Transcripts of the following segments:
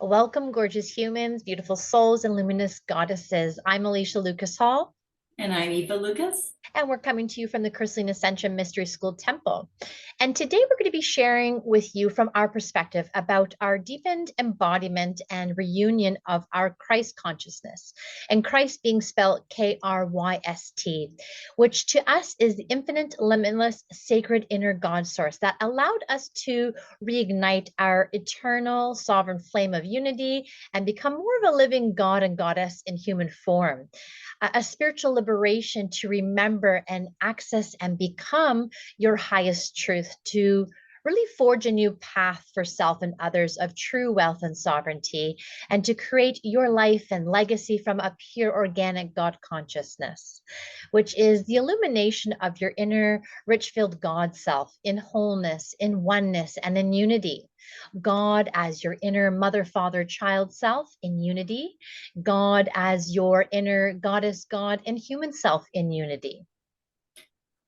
Welcome, gorgeous humans, beautiful souls, and luminous goddesses. I'm Alicia Lucas Hall, And I'm Eva Lucas. and we're coming to you from the Crystalline Ascension Mystery School Temple. And today we're going to be sharing with you from our perspective about our deepened embodiment and reunion of our Kryst consciousness. And Christ being spelled Kryst, which to us is the infinite, limitless, sacred inner God source that allowed us to reignite our eternal sovereign flame of unity and become more of a living God and goddess in human form. A spiritual liberation to remember and access and become your highest truth, to really forge a new path for self and others of true wealth and sovereignty, and to create your life and legacy from a pure organic God consciousness, which is the illumination of your inner rich filled God self in wholeness, in oneness, and in unity. God as your inner mother, father, child self in unity, God as your inner goddess, God, and human self in unity.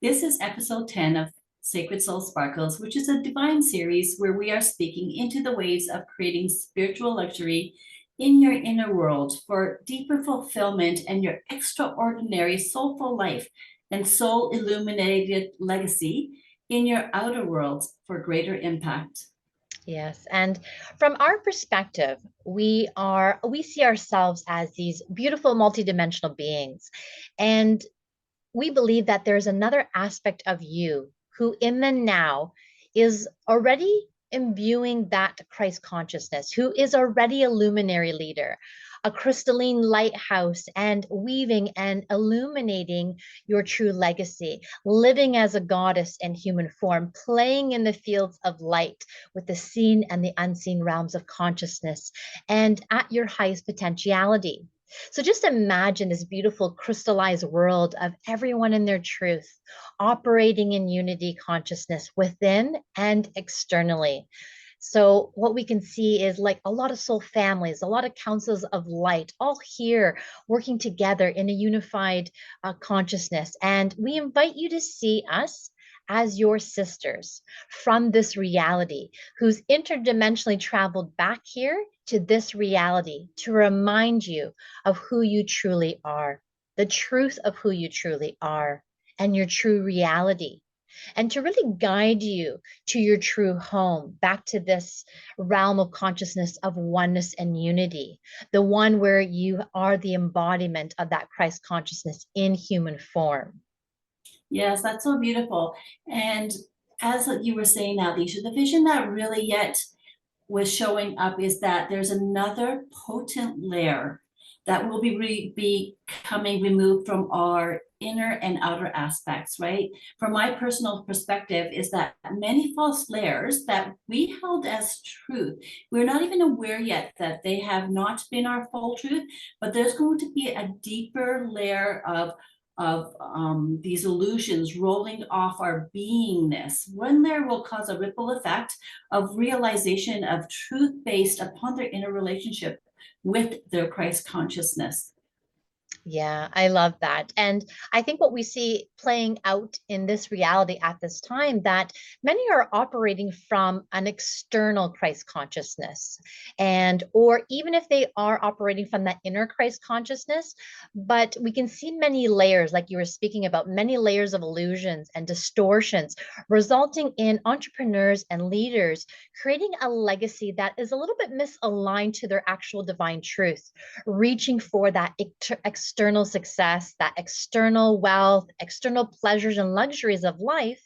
This is episode 10 of Sacred Soul Sparkles, which is a divine series where we are speaking into the ways of creating spiritual luxury in your inner world for deeper fulfillment and your extraordinary soulful life and soul illuminated legacy in your outer world for greater impact. Yes, and from our perspective, we see ourselves as these beautiful multidimensional beings, and we believe that there's another aspect of you who in the now is already imbuing that Christ consciousness, who is already a luminary leader, a crystalline lighthouse, and weaving and illuminating your true legacy, living as a goddess in human form, playing in the fields of light with the seen and the unseen realms of consciousness, and at your highest potentiality. So just imagine this beautiful crystallized world of everyone in their truth, operating in unity consciousness within and externally. So what we can see is like a lot of soul families, a lot of councils of light, all here working together in a unified consciousness. And we invite you to see us as your sisters from this reality, who's interdimensionally traveled back here to this reality to remind you of who you truly are, the truth of who you truly are, and your true reality, and to really guide you to your true home, back to this realm of consciousness of oneness and unity, the one where you are the embodiment of that Christ consciousness in human form. Yes, that's so beautiful. And as you were saying, Alicia, the vision that really yet was showing up is that there's another potent layer that will be becoming removed from our inner and outer aspects, right? From my personal perspective, is that many false layers that we held as truth, we're not even aware yet that they have not been our full truth, but there's going to be a deeper layer of these illusions rolling off our beingness. One layer will cause a ripple effect of realization of truth based upon their inner relationship with their Christ consciousness. Yeah, I love that. And I think what we see playing out in this reality at this time, that many are operating from an external Christ consciousness. And, or even if they are operating from that inner Christ consciousness, but we can see many layers, like you were speaking about, many layers of illusions and distortions, resulting in entrepreneurs and leaders creating a legacy that is a little bit misaligned to their actual divine truth, reaching for that external success, that external wealth, external pleasures and luxuries of life.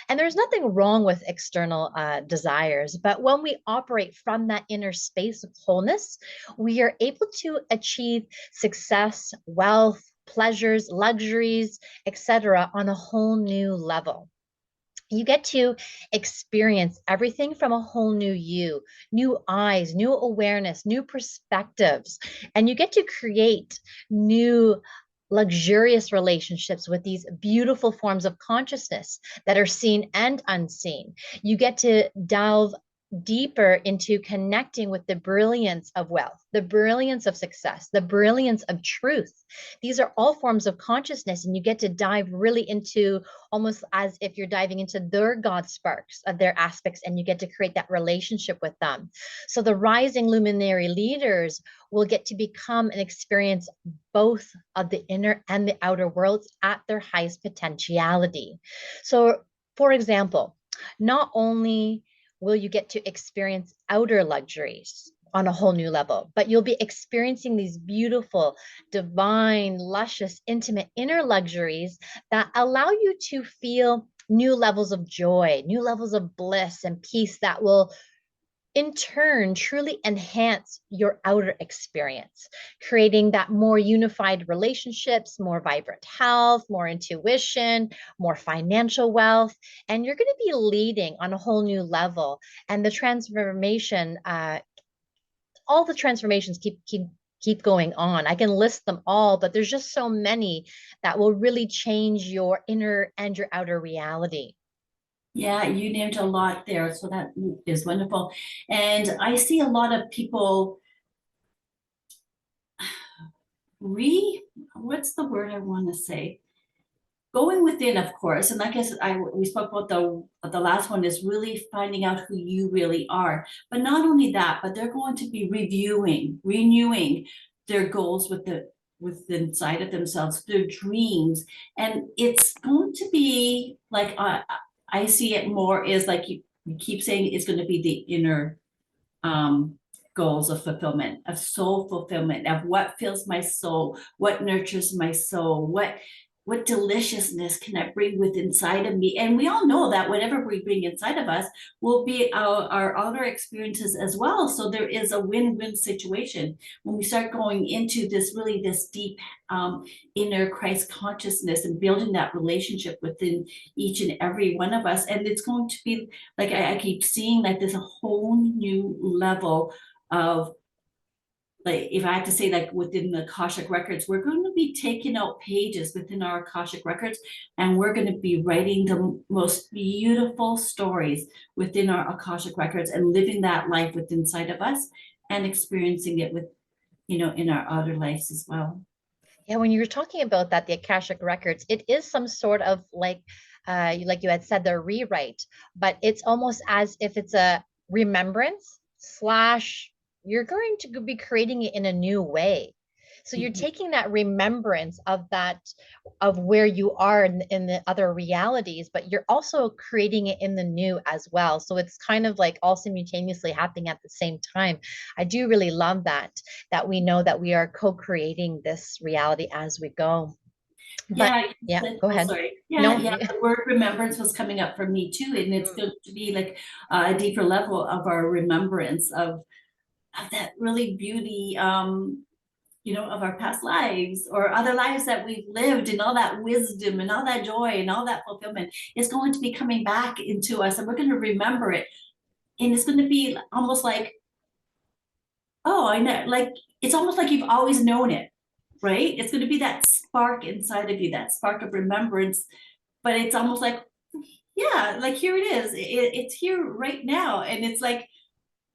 And there's nothing wrong with external desires. But when we operate from that inner space of wholeness, we are able to achieve success, wealth, pleasures, luxuries, etc., on a whole new level. You get to experience everything from a whole new you, new eyes, new awareness, new perspectives, and you get to create new luxurious relationships with these beautiful forms of consciousness that are seen and unseen. You get to delve deeper into connecting with the brilliance of wealth, the brilliance of success, the brilliance of truth. These are all forms of consciousness, and you get to dive really into, almost as if you're diving into their God sparks of their aspects, and you get to create that relationship with them. So the rising luminary leaders will get to become and experience both of the inner and the outer worlds at their highest potentiality. So, for example, not only will you get to experience outer luxuries on a whole new level, but you'll be experiencing these beautiful, divine, luscious, intimate inner luxuries that allow you to feel new levels of joy, new levels of bliss and peace that will in turn truly enhance your outer experience, creating that more unified relationships, more vibrant health, more intuition, more financial wealth. And you're going to be leading on a whole new level. And the transformation, all the transformations keep going on. I can list them all, but there's just so many that will really change your inner and your outer reality. Yeah, you named a lot there, so that is wonderful. And I see a lot of people what's the word I want to say? Going within, of course, and like we spoke about the last one is really finding out who you really are. But not only that, but they're going to be renewing their goals with inside of themselves, their dreams, and it's going to be like I see it more is like you keep saying it's going to be the inner goals of fulfillment, of soul fulfillment, of what fills my soul, what nurtures my soul, what deliciousness can I bring with inside of me? And we all know that whatever we bring inside of us will be our outer experiences as well. So there is a win-win situation when we start going into this deep inner Christ consciousness and building that relationship within each and every one of us. And it's going to be like I keep seeing like there's a whole new level of, like, if I had to say, like within the Akashic records, we're going to be taking out pages within our Akashic records, and we're going to be writing the most beautiful stories within our Akashic records and living that life within inside of us and experiencing it with, in our outer lives as well. Yeah, when you were talking about that, the Akashic records, it is some sort of like you had said, the rewrite, but it's almost as if it's a remembrance slash you're going to be creating it in a new way. So you're Mhm. taking that remembrance of where you are in the other realities, but you're also creating it in the new as well. So it's kind of like all simultaneously happening at the same time. I do really love that we know that we are co-creating this reality as we go. But Yeah, yeah, go oh, ahead. sorry. Yeah, No, yeah. The word remembrance was coming up for me too, and it's mm, going to be like a deeper level of our remembrance of that really beauty, of our past lives or other lives that we've lived, and all that wisdom and all that joy and all that fulfillment is going to be coming back into us, and we're going to remember it. And it's going to be almost like, oh, I know, like it's almost like you've always known it, right? It's going to be that spark inside of you, that spark of remembrance. But it's almost like, yeah, like here it is. It's here right now. And it's like,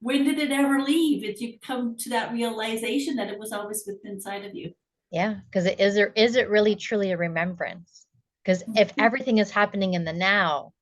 when did it ever leave? It's you come to that realization that it was always within inside of you. yeah, because is it really truly a remembrance? Because if everything is happening in the now,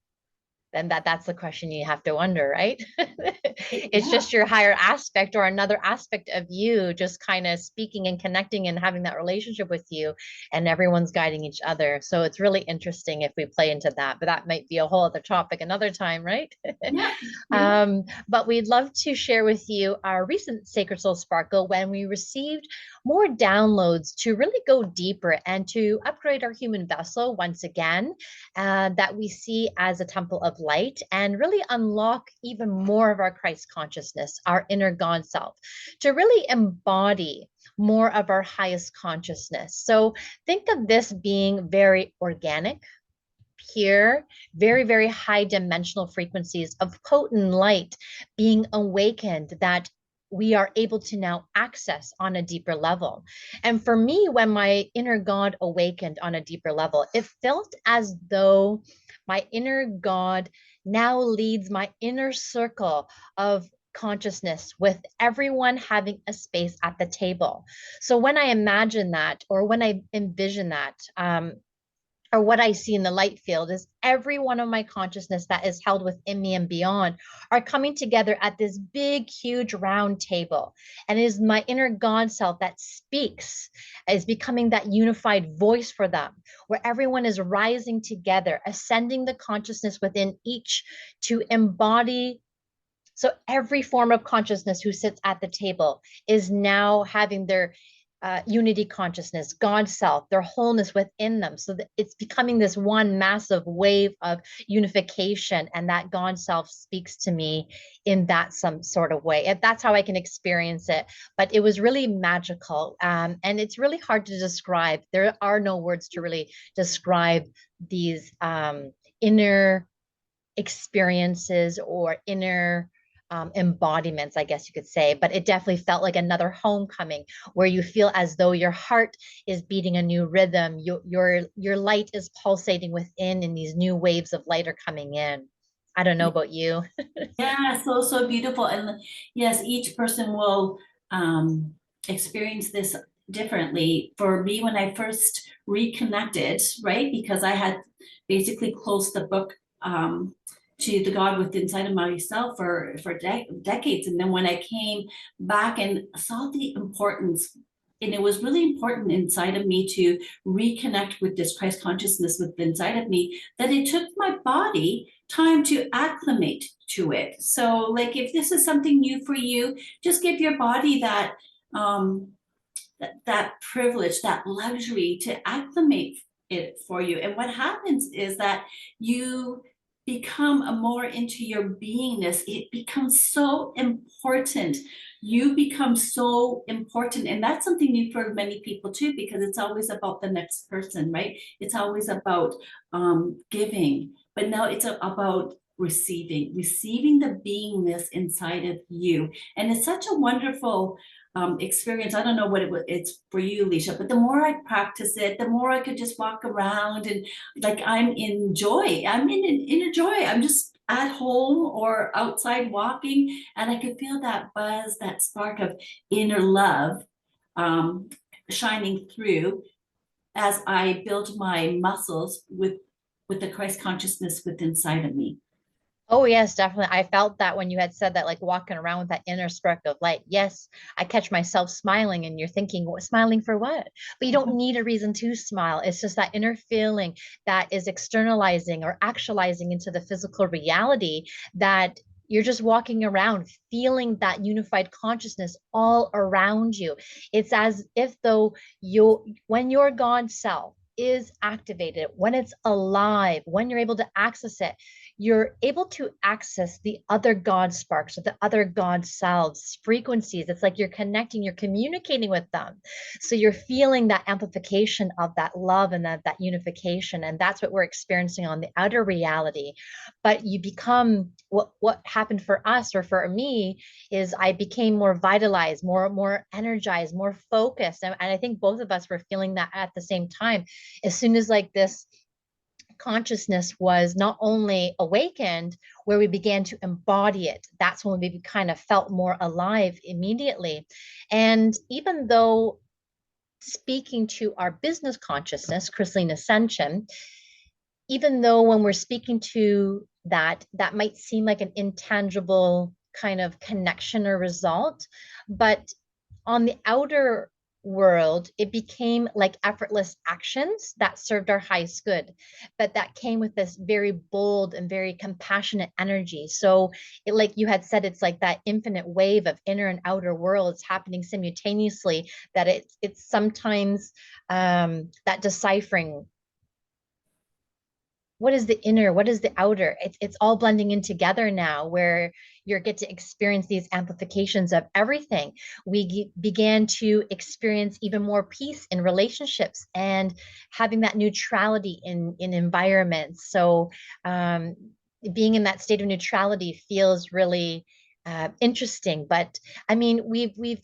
then that's the question you have to wonder, right? It's Yeah. just your higher aspect or another aspect of you just kind of speaking and connecting and having that relationship with you, and everyone's guiding each other. So it's really interesting if we play into that, but that might be a whole other topic another time, right? Yeah. Yeah. But we'd love to share with you our recent Sacred Soul Sparkle when we received more downloads to really go deeper and to upgrade our human vessel once again, that we see as a temple of light, and really unlock even more of our Christ consciousness, our inner God self, to really embody more of our highest consciousness. So think of this being very organic, pure, very, very high dimensional frequencies of potent light being awakened that we are able to now access on a deeper level. And for me, when my inner God awakened on a deeper level, it felt as though my inner God now leads my inner circle of consciousness, with everyone having a space at the table. So when I imagine that, or when I envision that, or what I see in the light field, is every one of my consciousness that is held within me and beyond are coming together at this big, huge round table. And it is my inner God self that speaks, is becoming that unified voice for them, where everyone is rising together, ascending the consciousness within each to embody. So every form of consciousness who sits at the table is now having their unity consciousness, God self, their wholeness within them. So that it's becoming this one massive wave of unification. And that God self speaks to me in that some sort of way. And that's how I can experience it. But it was really magical. And it's really hard to describe. There are no words to really describe these inner experiences or inner embodiments, I guess you could say. But it definitely felt like another homecoming, where you feel as though your heart is beating a new rhythm. Your light is pulsating within, and these new waves of light are coming in. I don't know about you. Yeah, so so beautiful. And yes, each person will experience this differently. For me, when I first reconnected, right, because I had basically closed the book to the God within inside of myself for decades, and then when I came back and saw the importance. And it was really important inside of me to reconnect with this Christ consciousness within inside of me, that it took my body time to acclimate to it. So, like, if this is something new for you, just give your body that privilege, that luxury to acclimate it for you. And what happens is that you become a more into your beingness. It becomes so important. You become so important. And that's something new for many people too, because it's always about the next person, right? It's always about giving, but now it's about receiving the beingness inside of you. And it's such a wonderful experience. I don't know what it's for you, Alicia, but the more I practice it, the more I could just walk around and like I'm in joy. I'm in a joy. I'm just at home or outside walking, and I could feel that buzz, that spark of inner love um, shining through as I build my muscles with the Christ consciousness within inside of me. Oh, yes, definitely. I felt that when you had said that, like walking around with that inner spark of light. Yes, I catch myself smiling, and you're thinking, what, smiling for what? But you don't need a reason to smile. It's just that inner feeling that is externalizing or actualizing into the physical reality, that you're just walking around feeling that unified consciousness all around you. It's as if though when your God self is activated, when it's alive, when you're able to access it, you're able to access the other God sparks or the other God selves frequencies. It's like you're connecting, you're communicating with them. So you're feeling that amplification of that love and that unification. And that's what we're experiencing on the outer reality. But you become what happened for us, or for me, is I became more vitalized, more energized, more focused. And I think both of us were feeling that at the same time. As soon as like this consciousness was not only awakened, where we began to embody it, that's when we kind of felt more alive immediately. And even though speaking to our business consciousness, crystalline ascension, even though when we're speaking to that, that might seem like an intangible kind of connection or result, but on the outer world, it became like effortless actions that served our highest good, but that came with this very bold and very compassionate energy. So it, like you had said, it's like that infinite wave of inner and outer worlds happening simultaneously, that it's sometimes that deciphering, what is the inner, what is the outer, it's all blending in together now, where you get to experience these amplifications of everything. We began to experience even more peace in relationships, and having that neutrality in environments. So um, being in that state of neutrality feels really interesting. But I mean, we've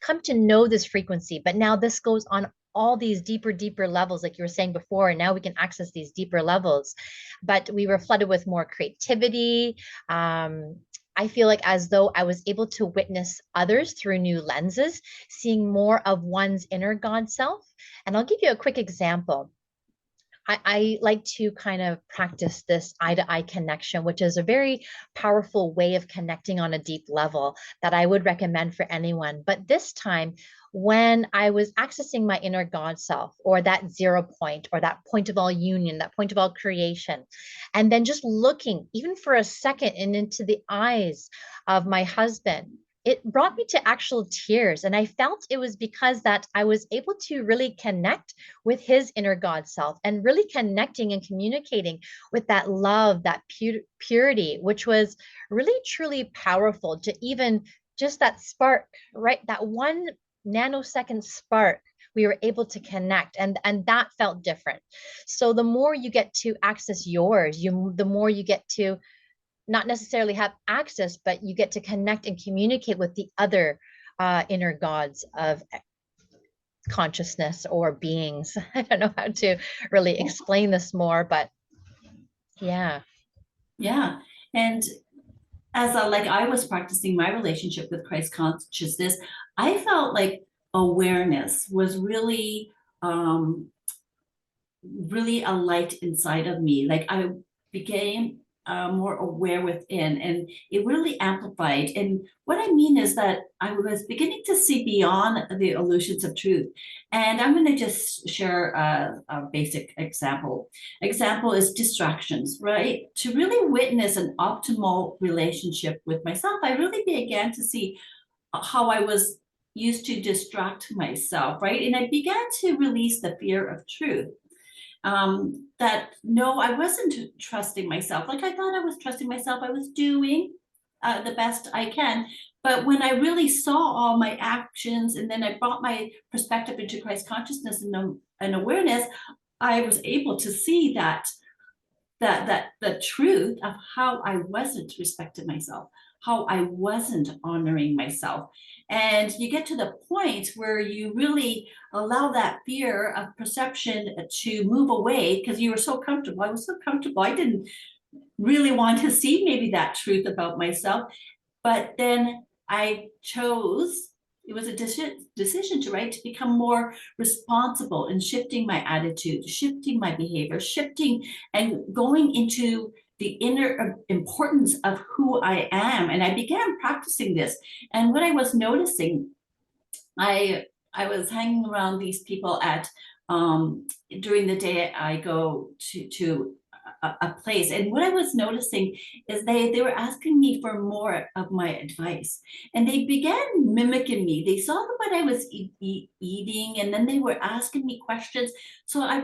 come to know this frequency, but now this goes on all these deeper levels, like you were saying before, and now we can access these deeper levels. But we were flooded with more creativity. I feel like as though I was able to witness others through new lenses, seeing more of one's inner God self. And I'll give you a quick example. I like to kind of practice this eye to eye connection, which is a very powerful way of connecting on a deep level that I would recommend for anyone. But this time, when I was accessing my inner God self, or that 0 point, or that point of all union, that point of all creation, and then just looking even for a second and into the eyes of my husband, it brought me to actual tears. And I felt it was because that I was able to really connect with his inner God self, and really connecting and communicating with that love, that purity, which was really truly powerful. To even just that spark, right? That 1 nanosecond spark, we were able to connect, and that felt different. So the more you get to access yours, the more you get to not necessarily have access, but you get to connect and communicate with the other inner gods of consciousness or beings. I don't know how to really explain this more, but yeah. Yeah. And as like I was practicing my relationship with Christ consciousness, I felt like awareness was really a light inside of me. Like I became more aware within, and it really amplified. And what I mean is that I was beginning to see beyond the illusions of truth. And I'm going to just share a basic example. Example is distractions, right? To really witness an optimal relationship with myself, I really began to see how I was used to distract myself, right? And I began to release the fear of truth, that no, I wasn't trusting myself. Like I thought I was trusting myself. I was doing the best I can. But when I really saw all my actions, and then I brought my perspective into Christ consciousness and awareness, I was able to see that the truth of how I wasn't respecting myself, how I wasn't honoring myself. And you get to the point where you really allow that fear of perception to move away, because you were so comfortable. I was so comfortable. I didn't really want to see maybe that truth about myself. But then I chose, it was a decision to, right, to become more responsible in shifting my attitude, shifting my behavior, shifting and going into the inner importance of who I am. And I began practicing this. And what I was noticing, I was hanging around these people at during the day. I go to a place, and what I was noticing is they were asking me for more of my advice, and they began mimicking me. They saw what I was eating, and then they were asking me questions. So I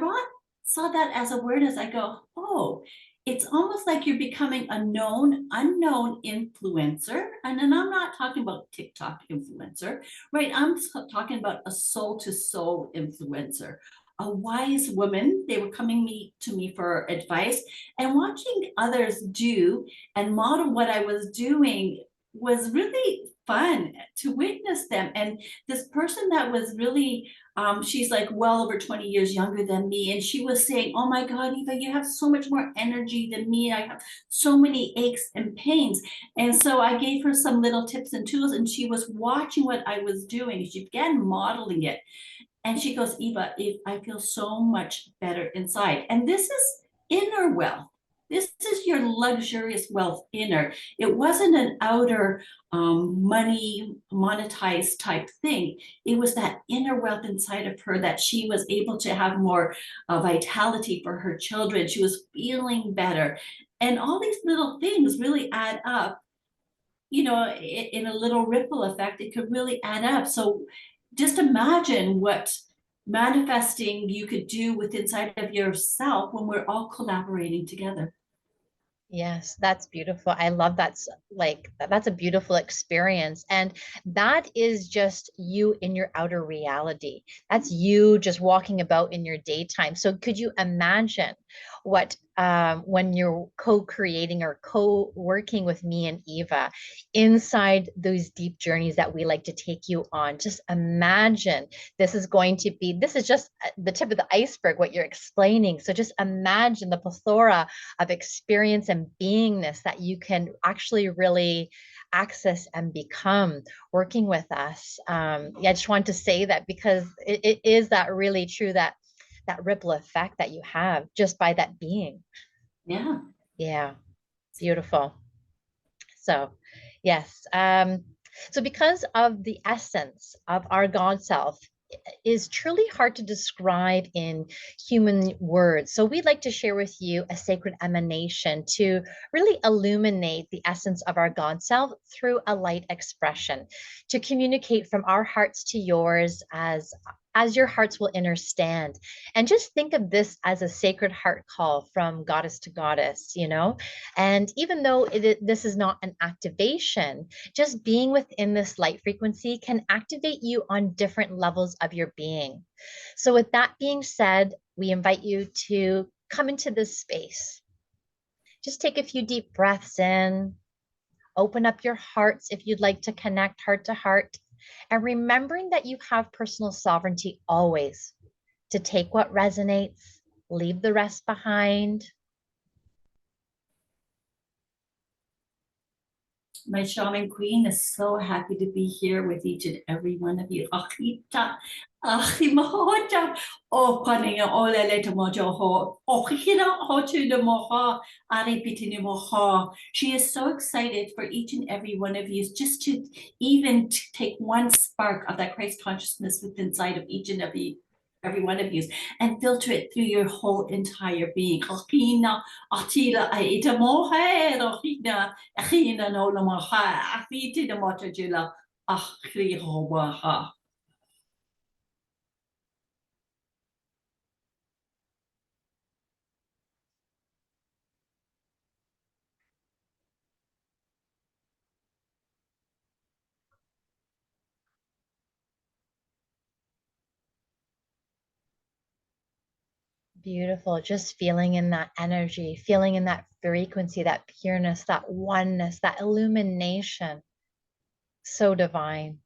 saw that as awareness. I go, oh, it's almost like you're becoming a known unknown influencer. And then I'm not talking about TikTok influencer, right? I'm talking about a soul to soul influencer, a wise woman. They were coming to me for advice, and watching others do and model what I was doing was really fun to witness them. And this person that was really, she's like well over 20 years younger than me, and she was saying, oh my God, Eva, you have so much more energy than me. I have so many aches and pains. And so I gave her some little tips and tools, and she was watching what I was doing. She began modeling it. And she goes, Eva, I feel so much better inside. And this is inner wealth. This is your luxurious wealth inner. It wasn't an outer money monetized type thing. It was that inner wealth inside of her, that she was able to have more vitality for her children. She was feeling better. And all these little things really add up, in a little ripple effect. It could really add up. So just imagine what manifesting you could do with inside of yourself when we're all collaborating together. Yes, that's beautiful. I love like that's a beautiful experience. And that is just you in your outer reality. That's you just walking about in your daytime. So could you imagine what when you're co-creating or co-working with me and Eva inside those deep journeys that we like to take you on. Just imagine this is just the tip of the iceberg, what you're explaining. So just imagine the plethora of experience and beingness that you can actually really access and become working with us. Yeah, I just want to say that because it is that really true, that ripple effect that you have just by that being. Yeah. Yeah, beautiful. So, yes. So because of the essence of our God self is truly hard to describe in human words. So we'd like to share with you a sacred emanation to really illuminate the essence of our God self through a light expression, to communicate from our hearts to yours as your hearts will understand. And just think of this as a sacred heart call from goddess to goddess, you know? And even though this is not an activation, just being within this light frequency can activate you on different levels of your being. So, with that being said, we invite you to come into this space. Just take a few deep breaths in, open up your hearts if you'd like to connect heart to heart, and remembering that you have personal sovereignty always to take what resonates, leave the rest behind. My shaman queen is so happy to be here with each and every one of you. Akita, Achimahoja, O Paninga, Olele to Mojoho, Okina Hotu de Moha, Aripitini Moha. She is so excited for each and every one of you just to even take one spark of that Christ consciousness within inside of each and every one of you and filter it through your whole entire being. Akina, Atila, Aita Mohe, Rohina. No lamaha, afiti de motajula, achri robaha. Beautiful. Just feeling in that energy, feeling in that frequency, that pureness, that oneness, that illumination. So divine.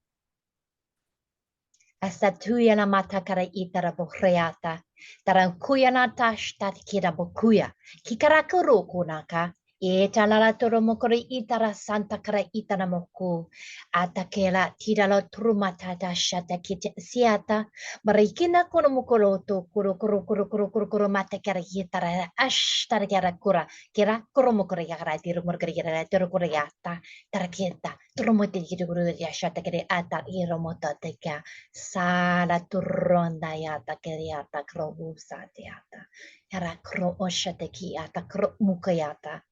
Asatuya na mata kara itara bokreata. Tarankuya na tashtat kira bokuya. Kikarakuru kunaka. Italala turumukuri itara santa kara itara moku. Atakela tiralo turumatata shata kita siata. Marikina kurumukuro to kuru kuru kuru kuru kuru kuru mata kara itara ashtara kara kura. Kira kurumukuri kara tirumukuri kara turukuri yata. Tarakita turumuti kiri yashata kiri atar iromota teka. Sala turronda yata keriata krobusa teata. Era kro oshate kiata kro mukayata.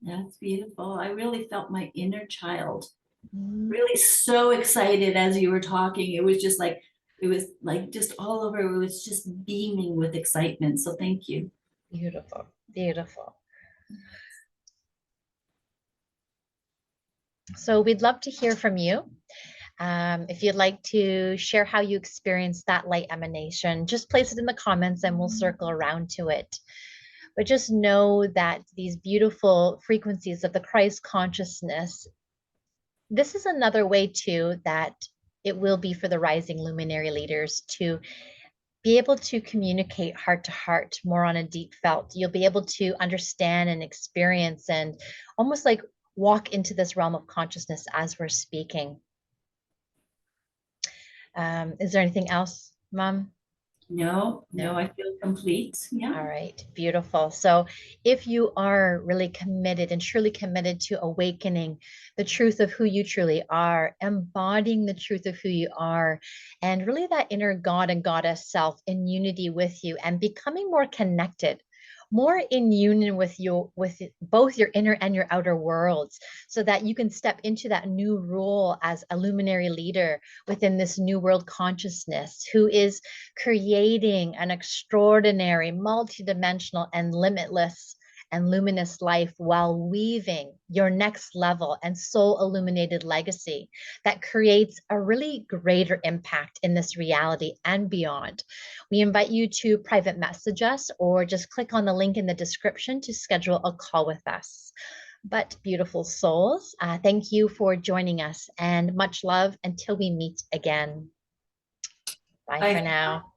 That's beautiful. I really felt my inner child really so excited as you were talking. It was like just all over. It was just beaming with excitement. So thank you. Beautiful, beautiful. So we'd love to hear from you. If you'd like to share how you experienced that light emanation, just place it in the comments and we'll circle around to it. But just know that these beautiful frequencies of the Christ consciousness, this is another way too that it will be for the rising luminary leaders to be able to communicate heart to heart more on a deep felt. You'll be able to understand and experience and almost like walk into this realm of consciousness as we're speaking. Is there anything else, Mom? No, I feel complete. Yeah. All right, beautiful. So if you are really committed and truly committed to awakening the truth of who you truly are, embodying the truth of who you are, and really that inner God and goddess self in unity with you and becoming more connected, more in union with both your inner and your outer worlds, so that you can step into that new role as a luminary leader within this new world consciousness who is creating an extraordinary, multidimensional, and limitless and luminous life while weaving your next level and soul illuminated legacy that creates a really greater impact in this reality and beyond. We invite you to private message us or just click on the link in the description to schedule a call with us. But beautiful souls, thank you for joining us, and much love until we meet again. Bye for Bye. now.